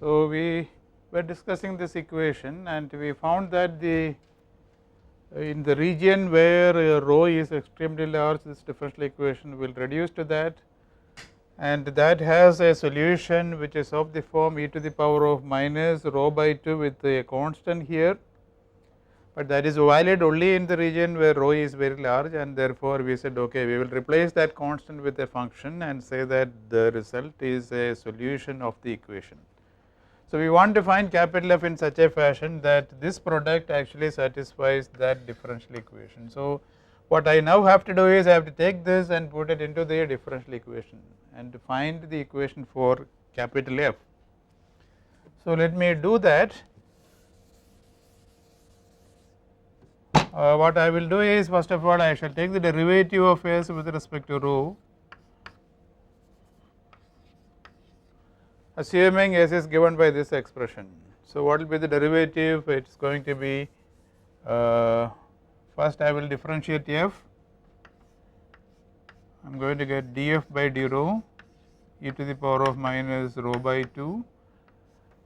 So, we were discussing this equation and we found that in the region where rho is extremely large, this differential equation will reduce to that, and that has a solution which is of the form e to the power of minus rho by 2 with a constant here, but that is valid only in the region where rho is very large, and therefore we said okay, we will replace that constant with a function and say that the result is a solution of the equation. So, we want to find capital F in such a fashion that this product actually satisfies that differential equation. So, what I now have to do is I have to take this and put it into the differential equation and to find the equation for capital F. So, let me do that. What I will do is, first of all, I shall take the derivative of S with respect to rho, assuming S is given by this expression. So, what will be the derivative? It is going to be first I will differentiate F, I am going to get dF by d rho e to the power of minus rho by 2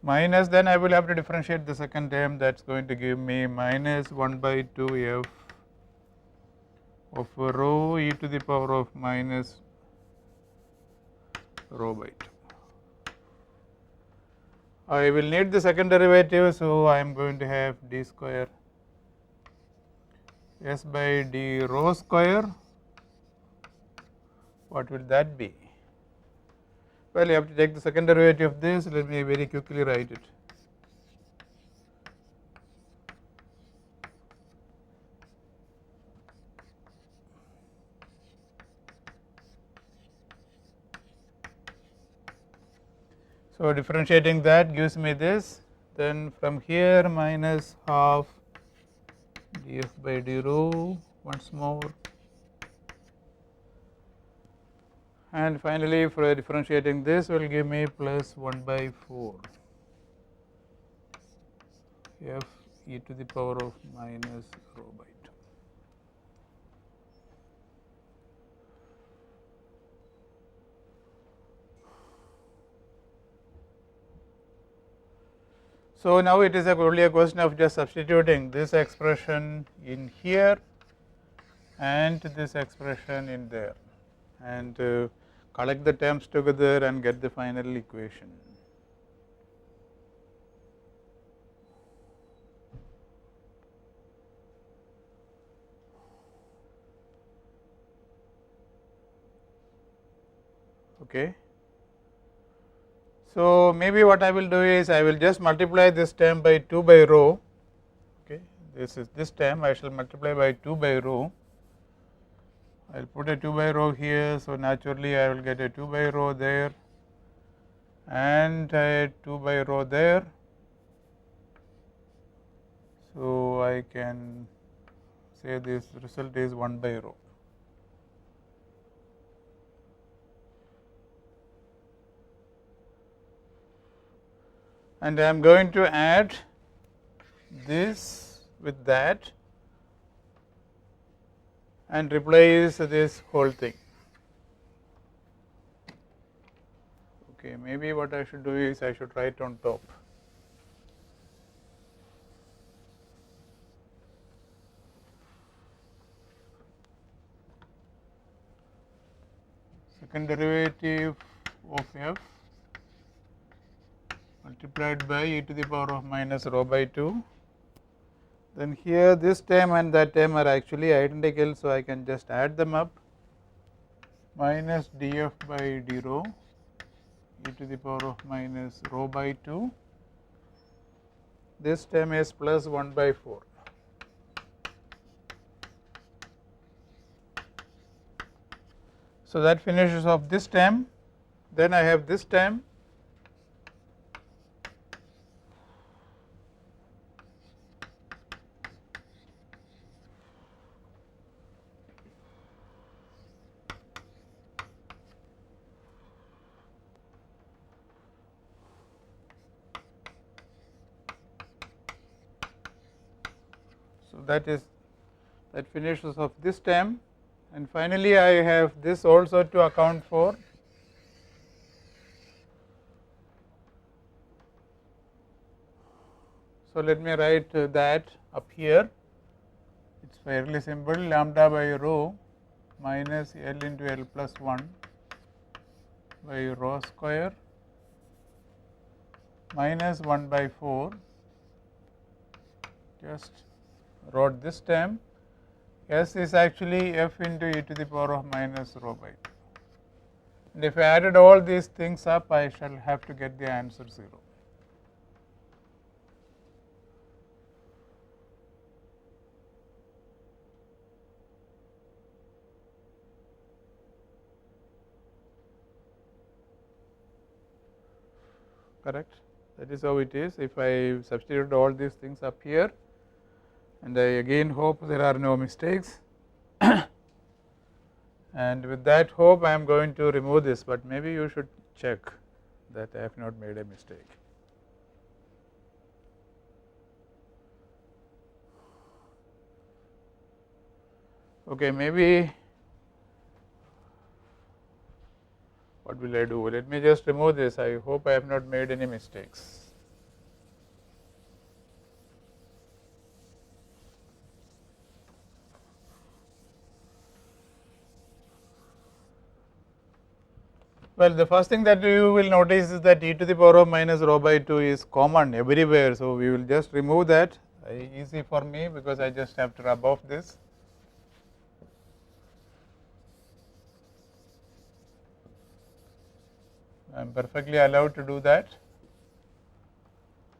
minus, then I will have to differentiate the second term, that is going to give me minus 1 by 2 F of rho e to the power of minus rho by 2. I will need the second derivative, so I am going to have d square S by d rho square. What will that be? Well, you have to take the second derivative of this. Let me very quickly write it. So, differentiating that gives me this, then from here minus half dF by d rho once more, and finally for differentiating this will give me plus 1 by 4 F e to the power of minus rho by 2. So, now it is only a question of just substituting this expression in here and this expression in there, and collect the terms together and get the final equation. Okay. So, maybe what I will do is I will just multiply this term by 2 by rho. Okay, this is this term I shall multiply by 2 by rho. I will put a 2 by rho here. So, naturally I will get a 2 by rho there and a 2 by rho there. So, I can say this result is 1 by rho. And I am going to add this with that and replace this whole thing. Okay, maybe what I should do is I should write on top. Second derivative of F multiplied by e to the power of minus rho by 2. Then here this term and that term are actually identical, so I can just add them up, minus dF by d rho e to the power of minus rho by 2. This term is plus 1 by 4. So, that finishes off this term. Then I have this term. So, that finishes off this term, and finally I have this also to account for. So, let me write that up here. It is fairly simple, lambda by rho minus L into L plus 1 by rho square minus 1 by 4, just wrote this term. S is actually f into e to the power of minus rho by 2. And if I added all these things up, I shall have to get the answer 0. Correct? That is how it is. If I substitute all these things up here, and I again hope there are no mistakes. And with that hope, I am going to remove this, but maybe you should check that I have not made a mistake. Okay, maybe what will I do? Let me just remove this. I hope I have not made any mistakes. Well, the first thing that you will notice is that e to the power of minus rho by 2 is common everywhere. So, we will just remove that, easy for me because I just have to rub off this. I am perfectly allowed to do that,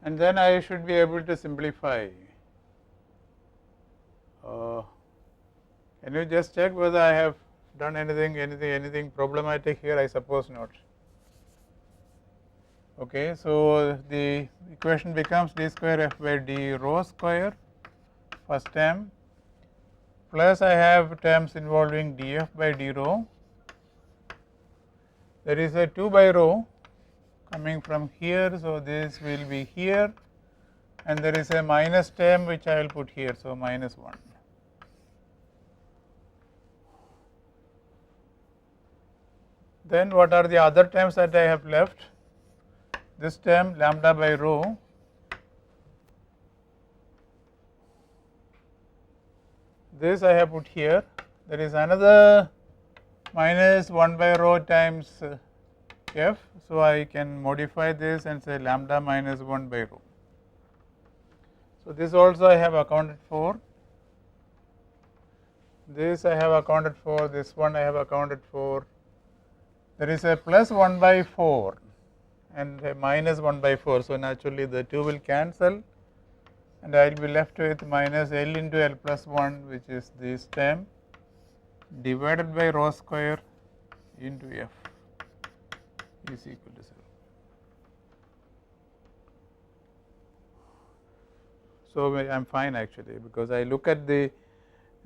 and then I should be able to simplify. Can you just check whether I have done anything problematic here? I suppose not. Okay, so the equation becomes d square f by d rho square, first term, plus I have terms involving df by d rho. There is a 2 by rho coming from here, so this will be here, and there is a minus term which I will put here, so minus 1. Then what are the other terms that I have left? This term lambda by rho, this I have put here. There is another minus 1 by rho times f. So, I can modify this and say lambda minus 1 by rho. So, this also I have accounted for. This I have accounted for, this one I have accounted for. There is a plus 1 by 4 and a minus 1 by 4. So, naturally the 2 will cancel, and I will be left with minus L into L plus 1, which is this term, divided by rho square into f is equal to 0. So, I am fine actually, because I look at the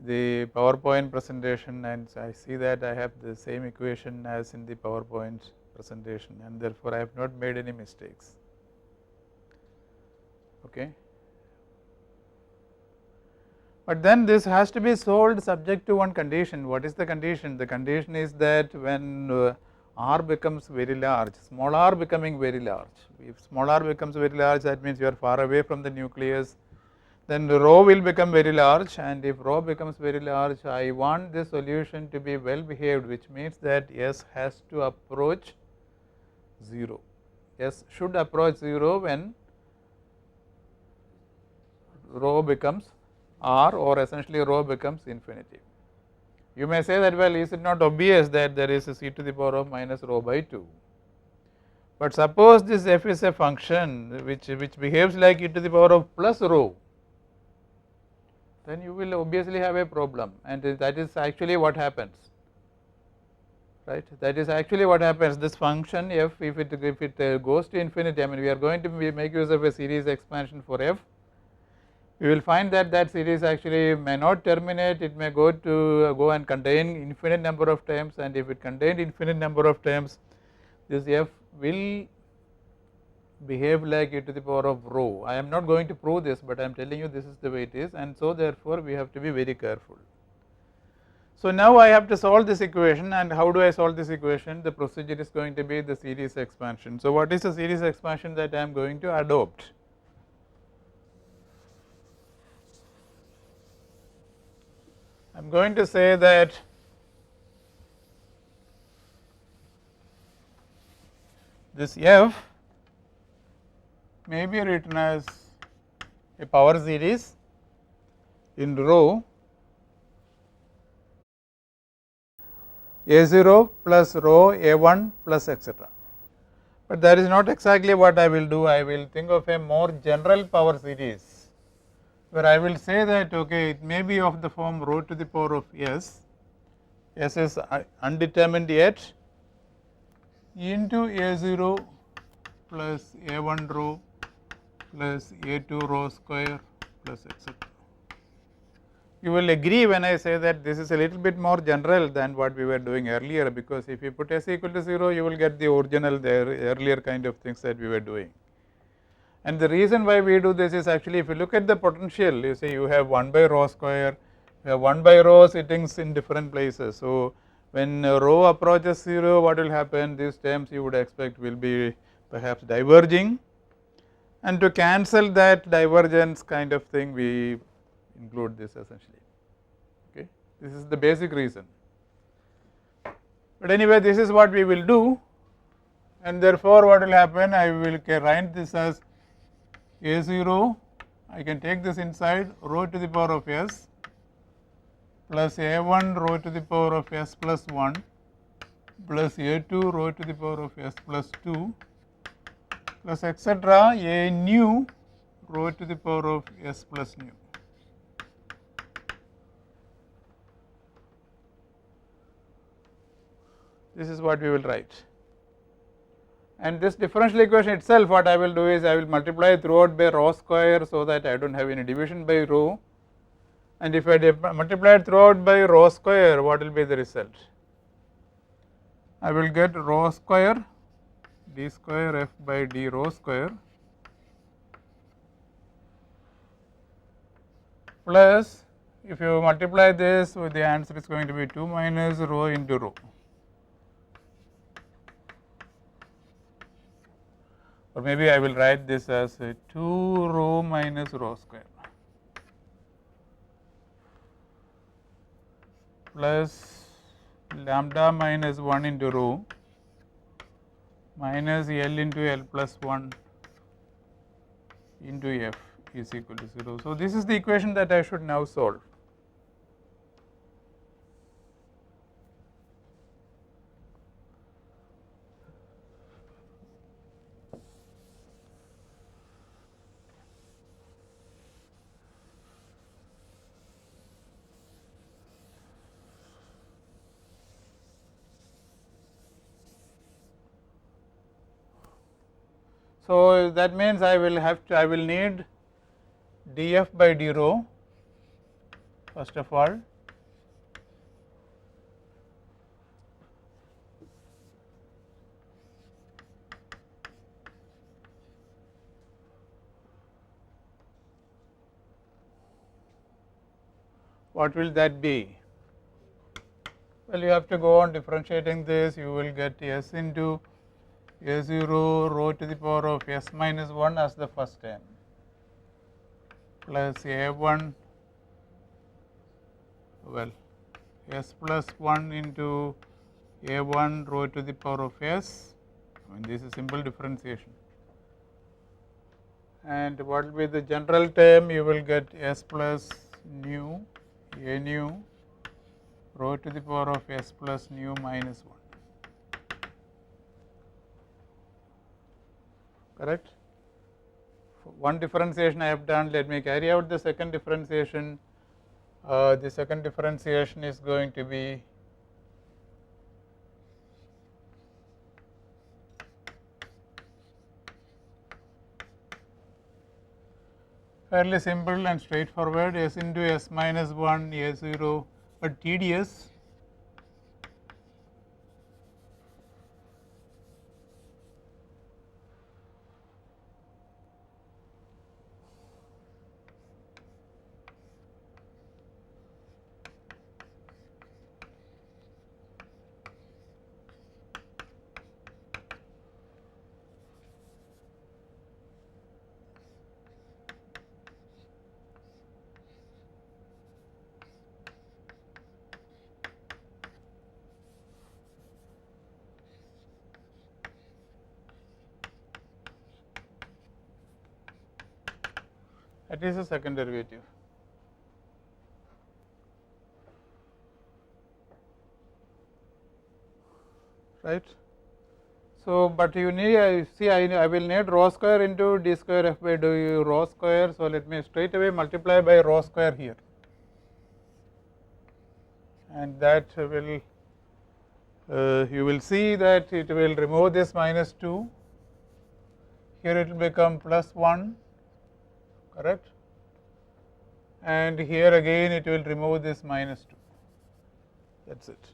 PowerPoint presentation and I see that I have the same equation as in the PowerPoint presentation, and therefore, I have not made any mistakes. Okay. But then this has to be solved subject to one condition. What is the condition? The condition is that when r becomes very large, small r becoming very large. If small r becomes very large, that means you are far away from the nucleus. Then the rho will become very large, and if rho becomes very large, I want this solution to be well behaved, which means that S has to approach 0. S should approach 0 when rho becomes r, or essentially rho becomes infinity. You may say that, well, is it not obvious that there is a c to the power of minus rho by 2? But suppose this f is a function which behaves like e to the power of plus rho, then you will obviously have a problem, and that is actually what happens, right? That is actually what happens. This function f, if it goes to infinity, I mean, we are going to make use of a series expansion for f. We will find that that series actually may not terminate. It may go and contain infinite number of terms, and if it contained infinite number of terms, this f will behave like e to the power of rho. I am not going to prove this, but I am telling you this is the way it is, and so therefore, we have to be very careful. So, now I have to solve this equation, and how do I solve this equation? The procedure is going to be the series expansion. So, what is the series expansion that I am going to adopt? am going to say that this F may be written as a power series in rho A0 plus rho A1 plus etcetera. But that is not exactly what I will do. I will think of a more general power series, where I will say that okay, it may be of the form rho to the power of S is undetermined yet, into A0 plus A1 rho plus A2 rho square plus etcetera. You will agree when I say that this is a little bit more general than what we were doing earlier, because if you put S equal to 0, you will get the original, the earlier kind of things that we were doing. And the reason why we do this is actually, if you look at the potential, you see you have 1 by rho square, you have 1 by rho sittings in different places. So when rho approaches 0, what will happen? These terms you would expect will be perhaps diverging, and to cancel that divergence kind of thing, we include this essentially. Okay, this is the basic reason. But anyway, this is what we will do, and therefore what will happen? I will write this as A0. I can take this inside, rho to the power of S plus A1 rho to the power of S plus 1 plus A2 rho to the power of S plus 2 plus etcetera A nu rho to the power of S plus nu. This is what we will write. And this differential equation itself, what I will do is I will multiply throughout by rho square, so that I do not have any division by rho. And if I multiply throughout by rho square, what will be the result? I will get rho square d square f by d rho square plus, if you multiply this, with the answer is going to be 2 minus rho into rho. Or maybe I will write this as 2 rho minus rho square plus lambda minus 1 into rho minus L into L plus 1 into F is equal to 0. So this is the equation that I should now solve. So that means I will need df by d rho first of all, what will that be? Well, you have to go on differentiating this, you will get S into A0 rho to the power of S minus 1 as the first term plus A1, well, S plus 1 into A1 rho to the power of S. I mean, this is simple differentiation. And what will be the general term? You will get S plus nu, A nu rho to the power of S plus nu minus 1. Correct? One differentiation I have done. Let me carry out the second differentiation. The second differentiation is going to be fairly simple and straightforward. S into S minus 1 A0, but tedious. that is the second derivative. Right. So, but you need see I will need rho square into d square f by du rho square. So, let me straight away multiply by rho square here, and that will you will see that it will remove this minus 2, here it will become plus 1, correct, and here again it will remove this minus 2, that is it.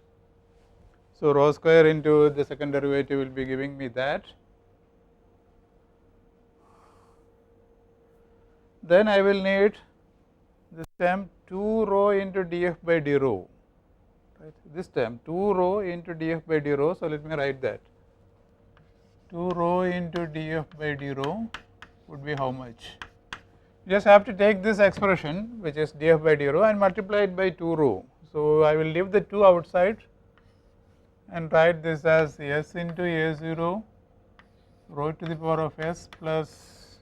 So, rho square into the second derivative will be giving me that. Then I will need this term 2 rho into df by d rho, right, this term 2 rho into df by d rho. So, let me write that 2 rho into df by d rho would be how much? You just have to take this expression which is df by d rho and multiply it by 2 rho. So, I will leave the 2 outside and write this as s into a0 rho to the power of s plus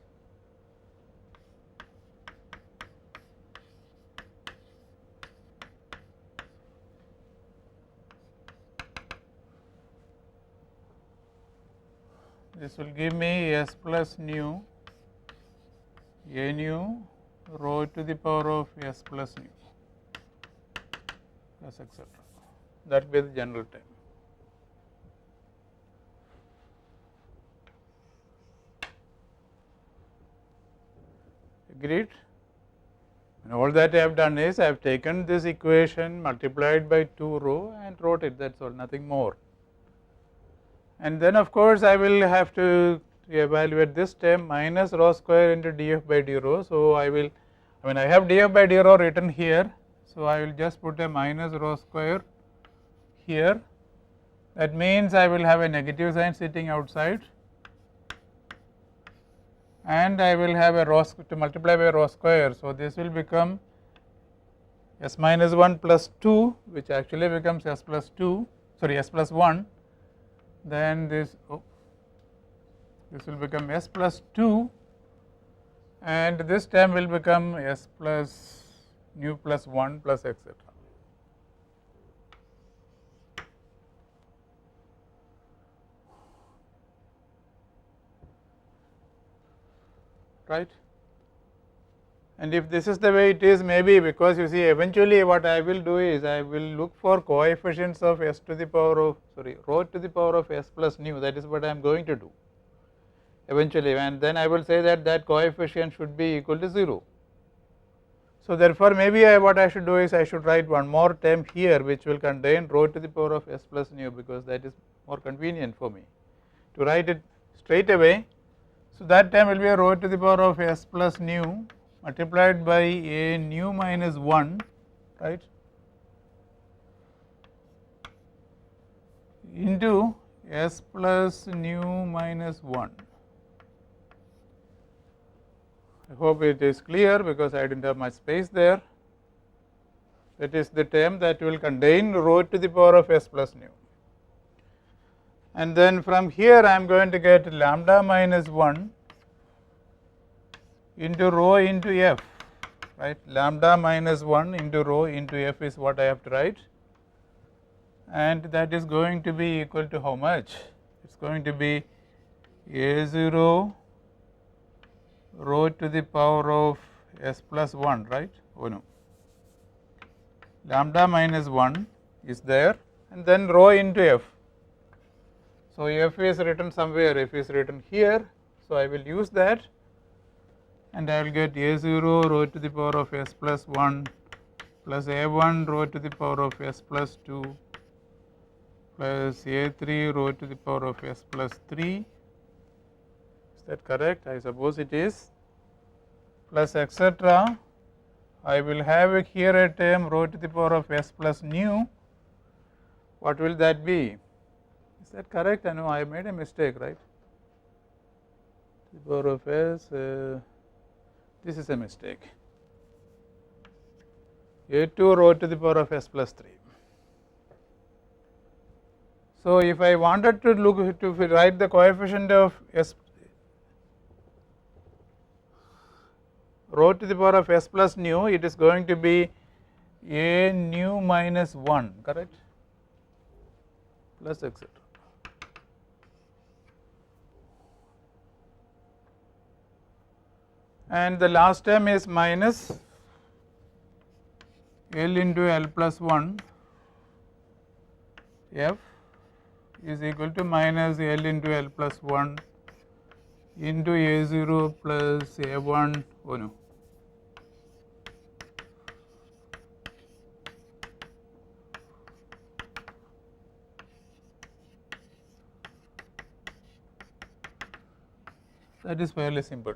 this will give me s plus nu a nu rho to the power of s plus nu plus etc. That will be the general term. Agreed? And all that I have done is I have taken this equation, multiplied by 2 rho and wrote it, that is all, nothing more. And then of course, I will have to evaluate this term minus rho square into df by d rho. So, I have df by d rho written here. So, I will just put a minus rho square here. That means I will have a negative sign sitting outside, and I will have a rho to multiply by rho square. So, this will become s minus 1 plus 2, which actually becomes s plus 2, sorry, s plus 1. Then this will become s plus 2, and this term will become s plus nu plus 1 plus etc. Right. And if this is the way it is, maybe because you see eventually what I will do is I will look for coefficients of s to the power of rho to the power of s plus nu, that is what I am going to do eventually, and then I will say that that coefficient should be equal to 0. So, therefore, maybe what I should do is I should write one more term here which will contain rho to the power of s plus nu, because that is more convenient for me to write it straight away. So, that term will be a rho to the power of s plus nu multiplied by a nu minus 1, right, into s plus nu minus 1. I hope it is clear because I did not have much space there. That is the term that will contain rho to the power of s plus nu. And then from here I am going to get lambda minus 1 into rho into f, right, lambda minus 1 into rho into f is what I have to write, and that is going to be equal to how much? It is going to be a0 rho to the power of s plus 1, right, oh no, lambda minus 1 is there, and then rho into f. So, f is written somewhere, f is written here. So, I will use that, and I will get a0 rho to the power of s plus 1 plus a1 rho to the power of s plus 2 plus a3 rho to the power of s plus 3. Is that correct? I suppose it is, plus etc. I will have here a term rho to the power of s plus nu. What will that be? Is that correct? I know I made a mistake, right? To the power of s, this is a mistake. a2 rho to the power of s plus 3. So, if I wanted to look to write the coefficient of s rho to the power of s plus nu, it is going to be a nu minus 1, correct, plus etc. And the last term is minus L into L plus 1 F is equal to minus L into L plus 1 into A0 plus A1, oh no, that is fairly simple.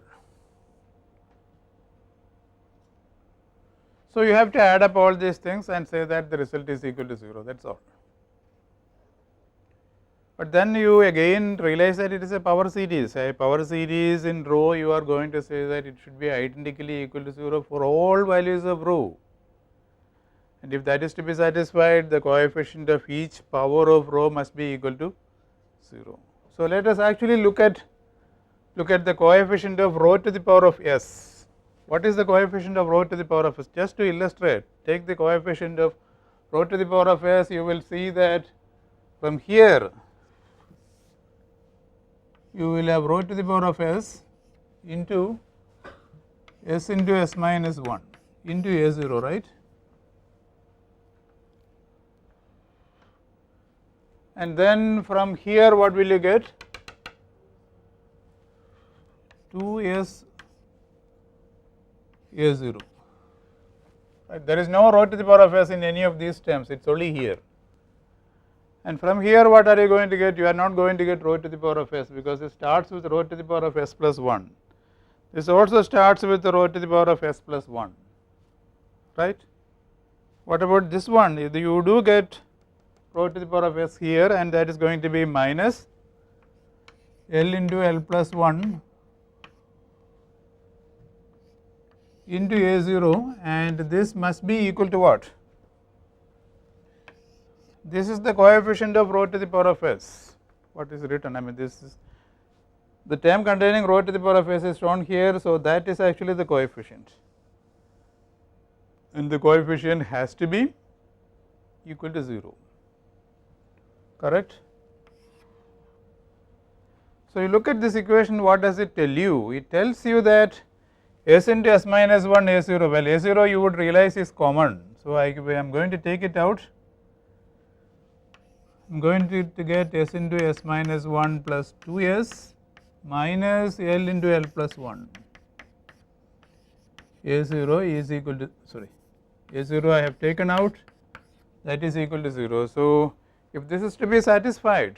So, you have to add up all these things and say that the result is equal to 0, that is all. But then you again realize that it is a power series. A power series in rho, you are going to say that it should be identically equal to 0 for all values of rho. And if that is to be satisfied, the coefficient of each power of rho must be equal to 0. So, let us actually look at the coefficient of rho to the power of s. What is the coefficient of rho to the power of s? Just to illustrate, take the coefficient of rho to the power of s, you will see that from here you will have rho to the power of s into s into s minus 1 into a0, right. And then from here what will you get? 2s a0, right. There is no rho to the power of s in any of these terms, it is only here. And from here what are you going to get? You are not going to get rho to the power of s, because it starts with rho to the power of s plus 1. This also starts with rho to the power of s plus 1, right. What about this one? You do get rho to the power of s here, and that is going to be minus L into L plus 1 into a0, and this must be equal to what? This is the coefficient of rho to the power of s. What is written? I mean, this is the term containing rho to the power of s is shown here. So, that is actually the coefficient, and the coefficient has to be equal to 0, correct. So, you look at this equation, what does it tell you? It tells you that s into s minus 1 a0, well, a0 you would realize is common. So, I am going to take it out. I am going to get s into s minus 1 plus 2s minus L into L plus 1. A0 is equal to, sorry, a0 I have taken out, that is equal to 0. So, if this is to be satisfied,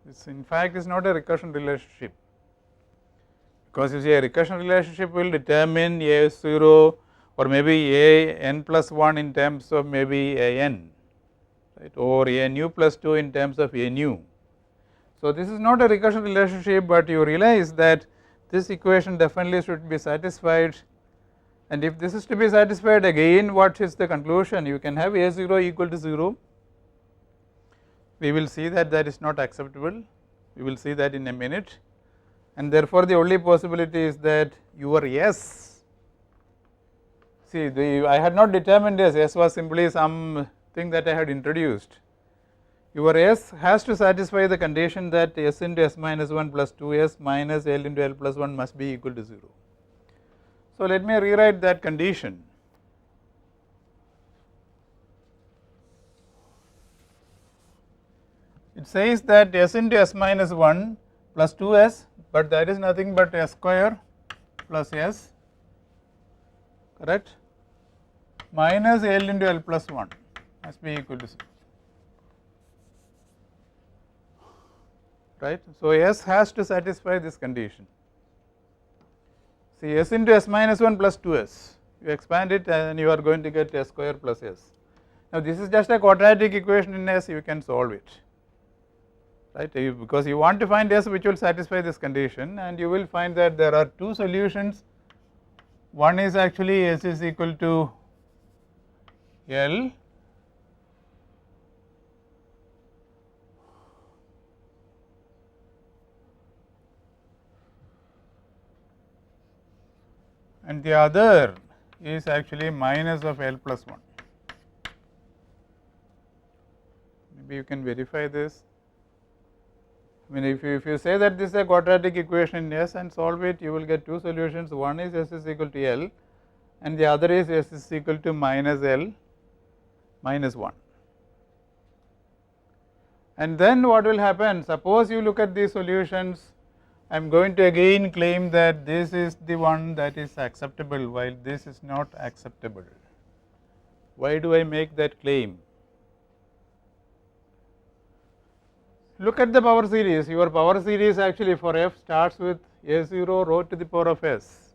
this in fact is not a recursion relationship, because you see a recursion relationship will determine a0 or maybe a n plus 1 in terms of maybe a n, right, or a nu plus 2 in terms of a nu. So, this is not a recursion relationship, but you realize that this equation definitely should be satisfied, and if this is to be satisfied, again what is the conclusion? You can have a0 equal to 0. We will see that that is not acceptable, we will see that in a minute, and therefore, the only possibility is that your s, see I had not determined s was simply something that I had introduced. Your s has to satisfy the condition that s into s minus 1 plus 2s minus L into L plus 1 must be equal to 0. So, let me rewrite that condition. It says that s into s minus 1 plus 2s, but that is nothing but s square plus s, correct, minus L into L plus 1 must be equal to 0, right. So, s has to satisfy this condition. See, s into s minus 1 plus 2s, you expand it and you are going to get s square plus s. Now, this is just a quadratic equation in s, you can solve it, right, because you want to find s which will satisfy this condition, and you will find that there are two solutions. One is actually s is equal to L, and the other is actually minus of L plus 1. Maybe you can verify this. I mean, if you say that this is a quadratic equation in S and solve it, you will get two solutions. One is S is equal to L and the other is S is equal to minus L minus 1. And then what will happen? Suppose you look at these solutions, I am going to again claim that this is the one that is acceptable while this is not acceptable. Why do I make that claim? Look at the power series. Your power series actually for F starts with A0 rho to the power of S.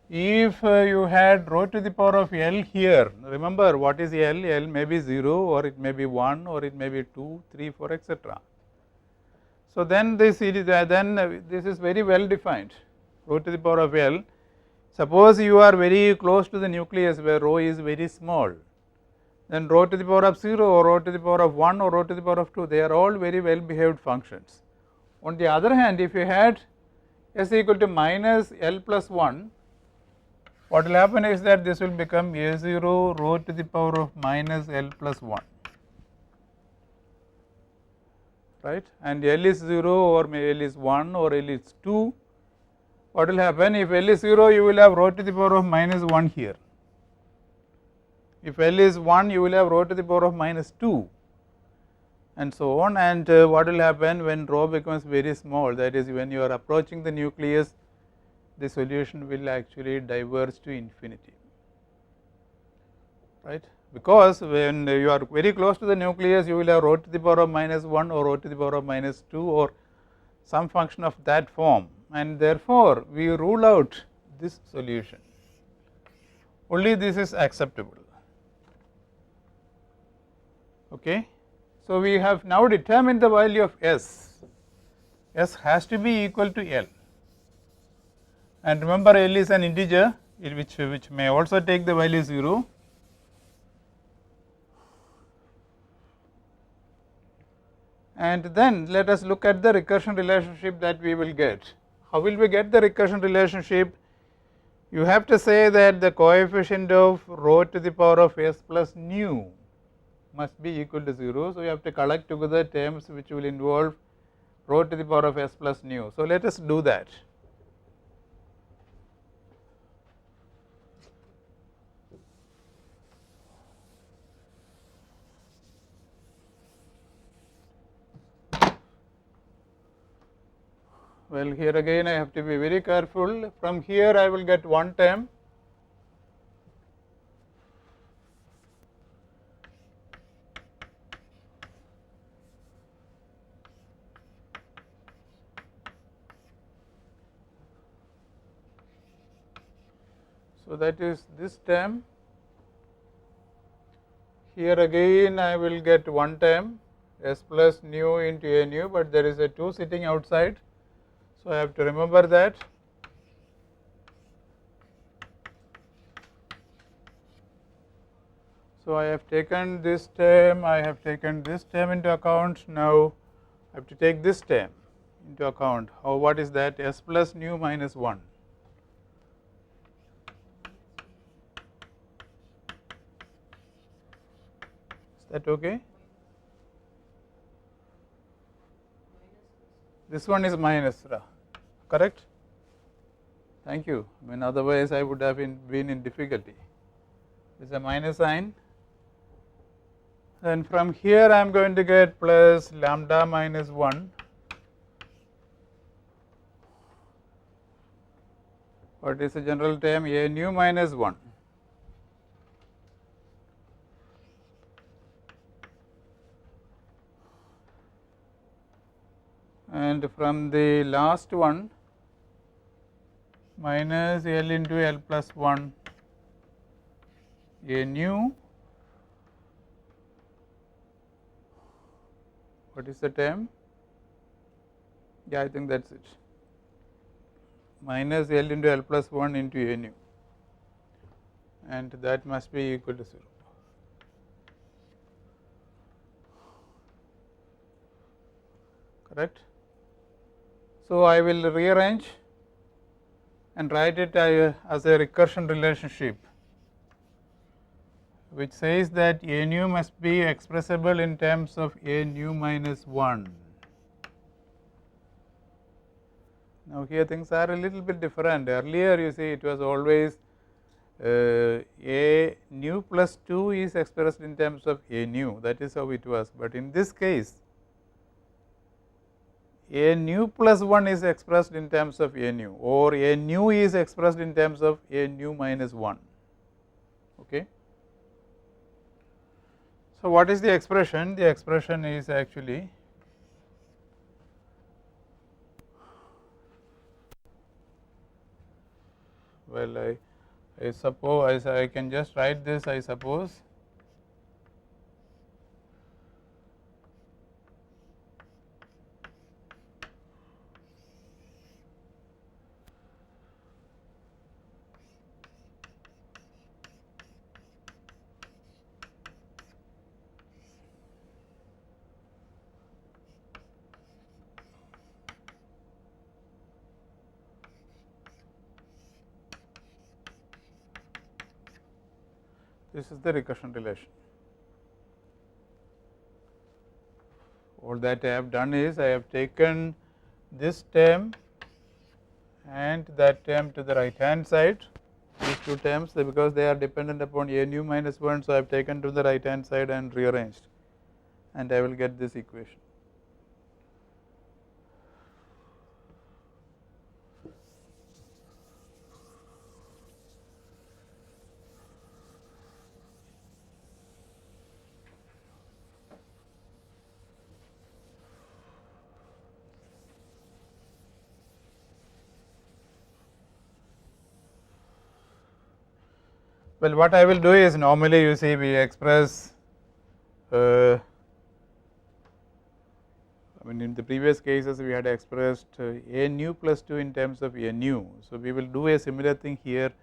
If you had rho to the power of L here, remember what is L? L may be 0 or it may be 1 or it may be 2, 3, 4, etc. So then this series, this is very well defined, rho to the power of L. Suppose you are very close to the nucleus where rho is very small, then rho to the power of 0 or rho to the power of 1 or rho to the power of 2, they are all very well behaved functions. On the other hand, if you had S equal to minus L plus 1, what will happen is that this will become A0 rho to the power of minus L plus 1, right, and L is 0 or L is 1 or L is 2. What will happen? If L is 0, you will have rho to the power of minus 1 here. If L is 1, you will have rho to the power of minus 2 and so on, and what will happen when rho becomes very small, that is when you are approaching the nucleus, the solution will actually diverge to infinity, right, because when you are very close to the nucleus, you will have rho to the power of minus 1 or rho to the power of minus 2 or some function of that form, and therefore we rule out this solution, only this is acceptable. Okay. So we have now determined the value of S. S has to be equal to L, and remember L is an integer which may also take the value 0. And then let us look at the recursion relationship that we will get. How will we get the recursion relationship? You have to say that the coefficient of rho to the power of S plus nu must be equal to 0. So you have to collect together terms which will involve rho to the power of S plus nu. So let us do that. Well, here again I have to be very careful. From here I will get one term, so that is this term. Here again I will get one term S plus nu into a nu, but there is a 2 sitting outside, so I have to remember that. So I have taken this term, I have taken this term into account. Now I have to take this term into account. How, what is that? S plus nu minus 1. Is that okay? This one is minus, correct? Thank you. I mean, otherwise I would have been in difficulty. This is a minus sign. Then from here I am going to get plus lambda minus 1. What is the general term? A nu minus 1. And from the last one, minus L into L plus 1 A nu. What is the term? Yeah, I think that is it. Minus L into L plus 1 into A nu, and that must be equal to 0. Correct? So I will rearrange and write it as a recursion relationship, which says that a nu must be expressible in terms of a nu minus 1. Now, here things are a little bit different. Earlier you see it was always a nu plus 2 is expressed in terms of a nu, that is how it was, but in this case a nu plus 1 is expressed in terms of a nu, or a nu is expressed in terms of a nu minus 1. Okay. So, what is the expression? The expression is actually well, I suppose I can just write this, I suppose. This is the recursion relation. All that I have done is I have taken this term and that term to the right hand side, these two terms, because they are dependent upon a nu minus 1. So, I have taken to the right hand side and rearranged, and I will get this equation. Well, what I will do is, normally you see we express I mean in the previous cases we had expressed a nu plus 2 in terms of a nu. So, we will do a similar thing here,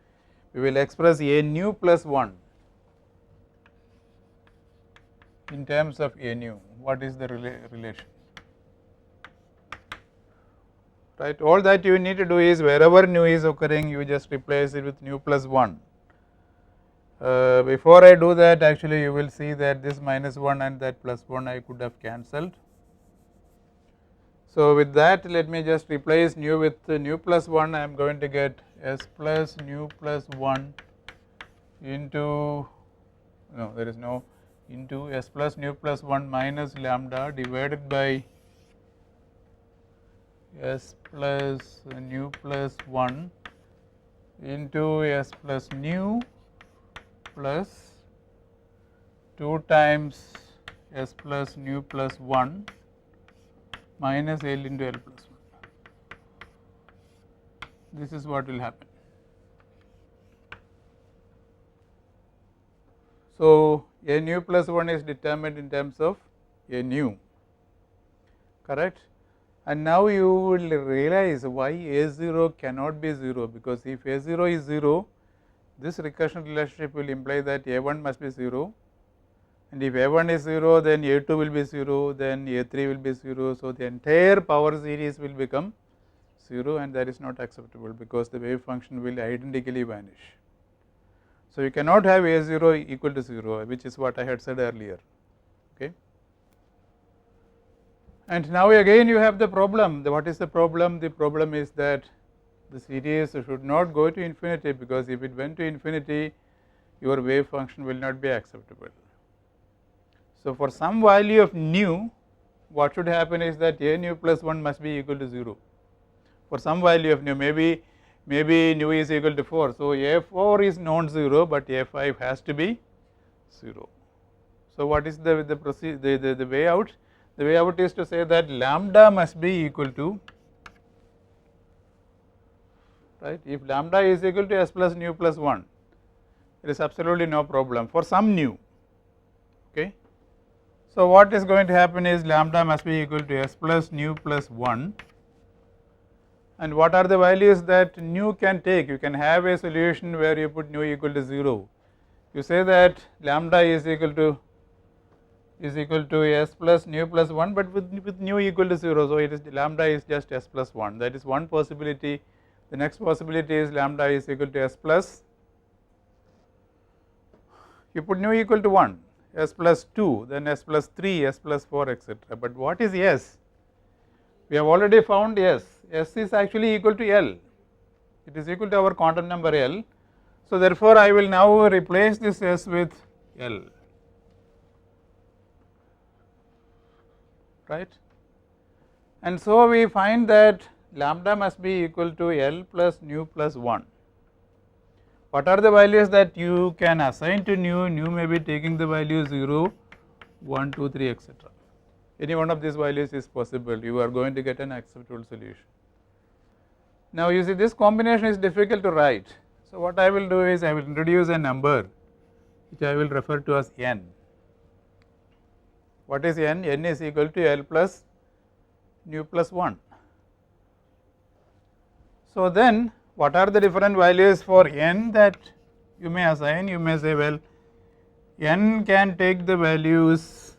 we will express a nu plus 1 in terms of a nu. What is the relation? Right, all that you need to do is, wherever nu is occurring you just replace it with nu plus 1. Before I do that, actually you will see that this minus 1 and that plus 1 I could have cancelled. So, with that let me just replace nu with nu plus 1. I am going to get s plus nu plus 1 into, no, there is no, into s plus nu plus 1 minus lambda divided by s plus nu plus 1 into s plus nu plus 2 times s plus nu plus 1 minus L into L plus 1. This is what will happen. So, a nu plus 1 is determined in terms of a nu, correct, and now you will realize why A0 cannot be 0, because if A0 is 0, this recursion relationship will imply that A1 must be 0, and if A1 is 0, then A2 will be 0, then A3 will be 0. So, the entire power series will become 0, and that is not acceptable, because the wave function will identically vanish. So, you cannot have A0 equal to 0, which is what I had said earlier. Okay. And now again you have the problem. What is the problem? The problem is that the series should not go to infinity, because if it went to infinity your wave function will not be acceptable. So, for some value of nu, what should happen is that a nu plus 1 must be equal to 0 for some value of nu, maybe nu is equal to 4. So, A4 is non-zero, but A5 has to be 0. So, what is the way out? The way out is to say that lambda must be equal to, right, if lambda is equal to s plus nu plus 1, there is absolutely no problem for some nu. Okay. So, what is going to happen is lambda must be equal to s plus nu plus 1, and what are the values that nu can take? You can have a solution where you put nu equal to 0. You say that lambda is equal to s plus nu plus 1, but with nu equal to 0. So, it is lambda is just s plus 1, that is one possibility. The next possibility is lambda is equal to s plus, you put nu equal to 1, s plus 2, then s plus 3, s plus 4, etc. But what is s? We have already found s is actually equal to L, it is equal to our quantum number L. So, therefore, I will now replace this s with L, right, and so we find that lambda must be equal to L plus nu plus 1. What are the values that you can assign to nu? Nu may be taking the value 0, 1, 2, 3, etc. Any one of these values is possible, you are going to get an acceptable solution. Now, you see this combination is difficult to write. So, what I will do is I will introduce a number which I will refer to as n. What is n? N is equal to L plus nu plus 1. So, then what are the different values for n that you may assign? You may say, well, n can take the values,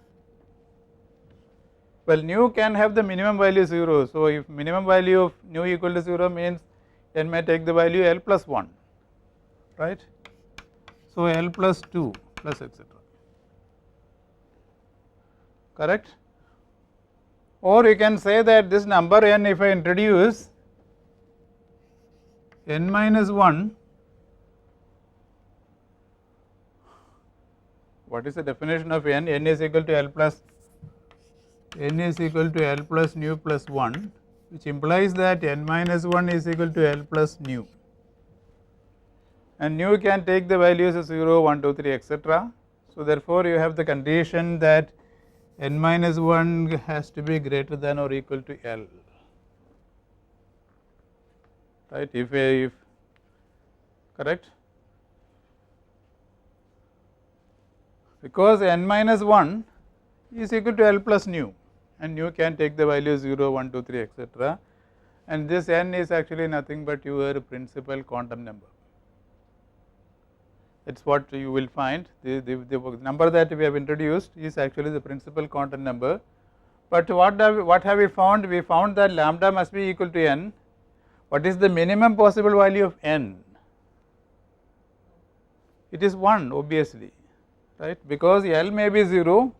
well, nu can have the minimum value 0. So, if minimum value of nu equal to 0 means n may take the value L plus 1, right. So, L plus 2 plus etc. correct, or you can say that this number n, if I introduce n minus 1, what is the definition of n? N is equal to L plus nu plus 1, which implies that n minus 1 is equal to L plus nu, and nu can take the values of 0, 1, 2, 3, etc. So, therefore, you have the condition that n minus 1 has to be greater than or equal to L, right, if correct, because n minus 1 is equal to L plus nu, and nu can take the value 0, 1, 2, 3, etc. and this n is actually nothing but your principal quantum number. That is what you will find, the number that we have introduced is actually the principal quantum number. But what have we found? We found that lambda must be equal to n. What is the minimum possible value of n? It is 1 obviously, right, because L may be 0,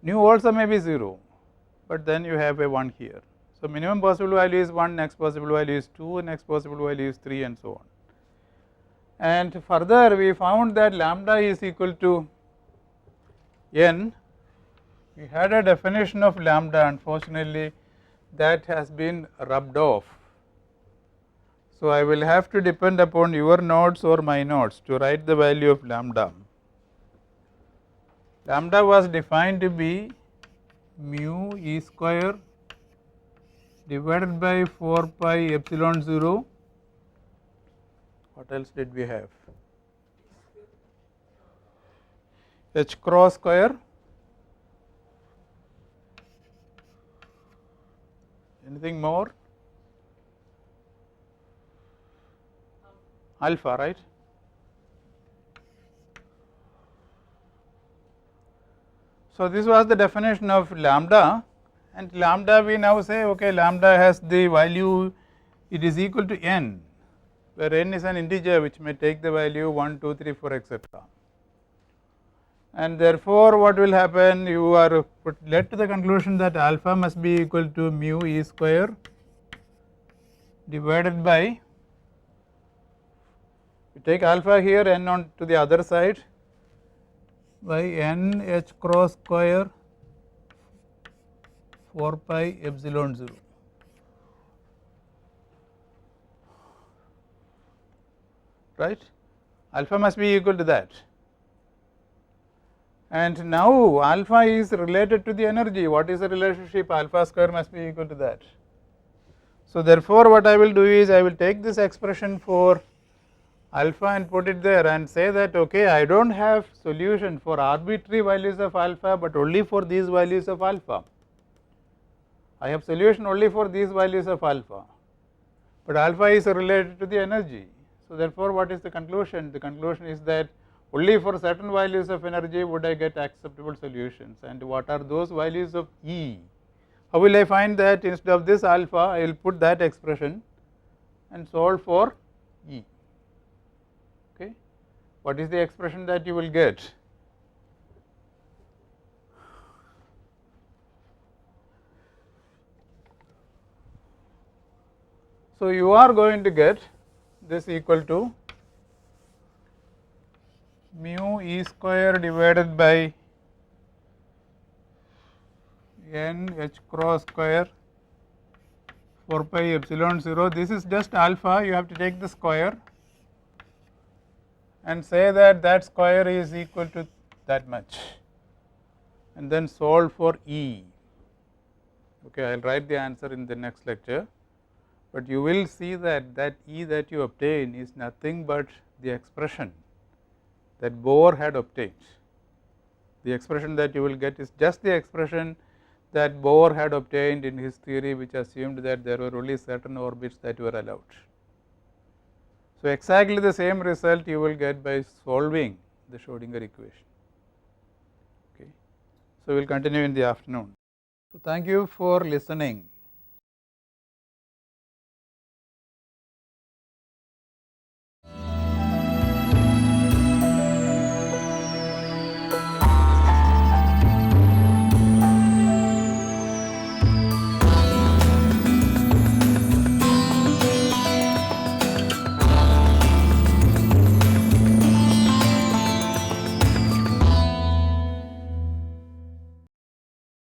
nu also may be 0, but then you have a 1 here. So, minimum possible value is 1, next possible value is 2, next possible value is 3, and so on. And further we found that lambda is equal to n. We had a definition of lambda, unfortunately that has been rubbed off. So, I will have to depend upon your notes or my notes to write the value of lambda. Lambda was defined to be mu e square divided by 4 pi epsilon 0. What else did we have? H cross square, anything more? Alpha, right. So, this was the definition of lambda, and lambda we now say, okay, lambda has the value, it is equal to n, where n is an integer which may take the value 1, 2, 3, 4, etc. And therefore, what will happen? You are led to the conclusion that alpha must be equal to mu e square divided by, you take alpha here, n on to the other side, by n h cross square 4 pi epsilon 0. Right, alpha must be equal to that, and now alpha is related to the energy. What is the relationship? Alpha square must be equal to that. So, therefore, what I will do is I will take this expression for alpha and put it there and say that, okay, I do not have solution for arbitrary values of alpha, but only for these values of alpha. I have solution only for these values of alpha, but alpha is related to the energy. So, therefore, what is the conclusion? The conclusion is that only for certain values of energy would I get acceptable solutions, and what are those values of E? How will I find that? Instead of this alpha, I will put that expression, and solve for E. Okay. What is the expression that you will get? So, you are going to get this equal to mu E square divided by n h cross square 4 pi epsilon 0. This is just alpha, you have to take the square and say that that square is equal to that much, and then solve for E. Okay, I will write the answer in the next lecture, but you will see that that E that you obtain is nothing but the expression that Bohr had obtained. The expression that you will get is just the expression that Bohr had obtained in his theory, which assumed that there were only certain orbits that were allowed. So, exactly the same result you will get by solving the Schrodinger equation. Okay. So, we will continue in the afternoon. So, thank you for listening.